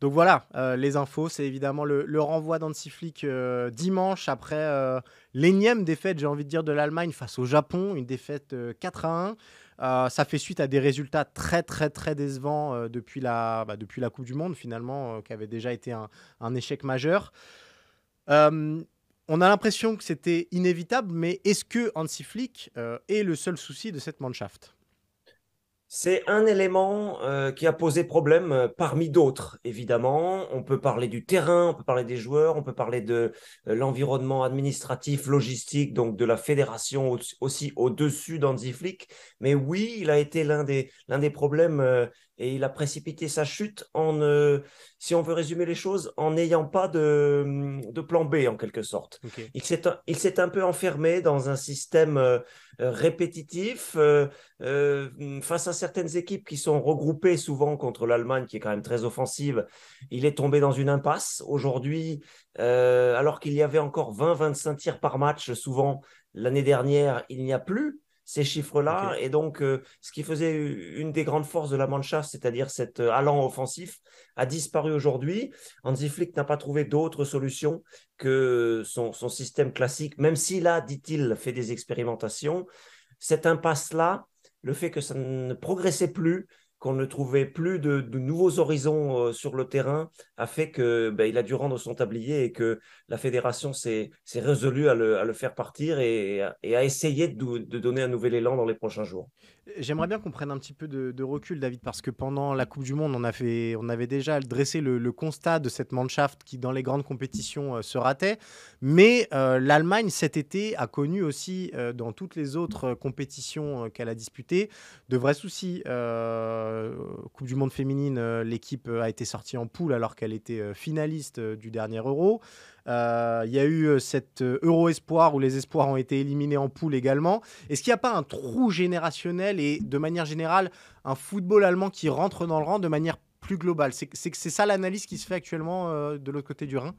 Donc voilà, les infos, c'est évidemment le renvoi d'Hansi Flick dimanche après l'énième défaite, j'ai envie de dire, de l'Allemagne face au Japon, une défaite 4-1. Ça fait suite à des résultats très très très décevants depuis la Coupe du Monde finalement, qui avait déjà été un échec majeur. Euh, on a l'impression que c'était inévitable, mais est-ce que Hansi Flick est le seul souci de cette Mannschaft? C'est un élément qui a posé problème parmi d'autres, évidemment. On peut parler du terrain, on peut parler des joueurs, on peut parler de l'environnement administratif, logistique, donc de la fédération aussi au-dessus d'Hansi Flick. Mais oui, il a été l'un des problèmes et il a précipité sa chute si on veut résumer les choses, en n'ayant pas de plan B en quelque sorte. Ok. Il s'est un peu enfermé dans un système répétitif. Face à certaines équipes qui sont regroupées souvent contre l'Allemagne, qui est quand même très offensive, il est tombé dans une impasse. Aujourd'hui, alors qu'il y avait encore 20-25 tirs par match, souvent l'année dernière, il n'y a plus ces chiffres-là. Ok. Et donc, ce qui faisait une des grandes forces de la Mannschaft, c'est-à-dire cet allant offensif, a disparu aujourd'hui. Hansi Flick n'a pas trouvé d'autre solution que son système classique, même s'il a, dit-il, fait des expérimentations. Cette impasse-là, le fait que ça ne progressait plus, qu'on ne trouvait plus de nouveaux horizons sur le terrain, a fait que il a dû rendre son tablier et que la fédération s'est résolue à le faire partir et à essayer de donner un nouvel élan dans les prochains jours. J'aimerais bien qu'on prenne un petit peu de recul, David, parce que pendant la Coupe du Monde, on avait déjà dressé le constat de cette Mannschaft qui, dans les grandes compétitions, se ratait. Mais l'Allemagne, cet été, a connu aussi, dans toutes les autres compétitions qu'elle a disputées, de vrais soucis. Coupe du Monde féminine, l'équipe a été sortie en poule alors qu'elle était finaliste du dernier Euro. Il y a eu cet Euro Espoir où les espoirs ont été éliminés en poule également. Est-ce qu'il n'y a pas un trou générationnel et de manière générale un football allemand qui rentre dans le rang de manière plus globale? C'est ça l'analyse qui se fait actuellement de l'autre côté du Rhin?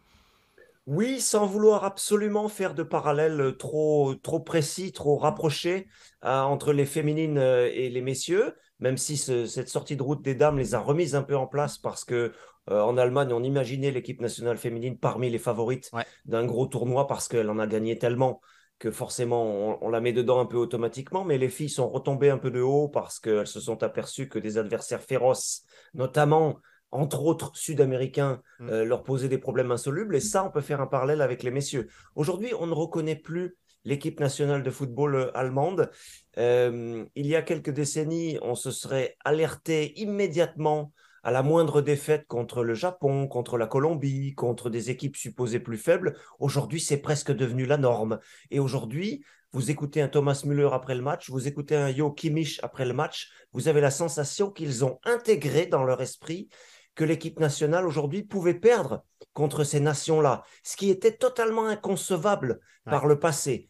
Oui, sans vouloir absolument faire de parallèles trop, trop précis, trop rapprochés entre les féminines et les messieurs, même si cette sortie de route des dames les a remises un peu en place parce que en Allemagne, on imaginait l'équipe nationale féminine parmi les favorites Ouais. d'un gros tournoi parce qu'elle en a gagné tellement que forcément on la met dedans un peu automatiquement, mais les filles sont retombées un peu de haut parce qu'elles se sont aperçues que des adversaires féroces, notamment entre autres sud-américains, Mm. leur poser des problèmes insolubles. Et ça, on peut faire un parallèle avec les messieurs. Aujourd'hui, on ne reconnaît plus l'équipe nationale de football allemande. Il y a quelques décennies, on se serait alerté immédiatement à la moindre défaite contre le Japon, contre la Colombie, contre des équipes supposées plus faibles. Aujourd'hui, c'est presque devenu la norme. Et aujourd'hui, vous écoutez un Thomas Müller après le match, vous écoutez un Jo Kimmich après le match, vous avez la sensation qu'ils ont intégré dans leur esprit que l'équipe nationale aujourd'hui pouvait perdre contre ces nations-là, ce qui était totalement inconcevable Ouais. par le passé.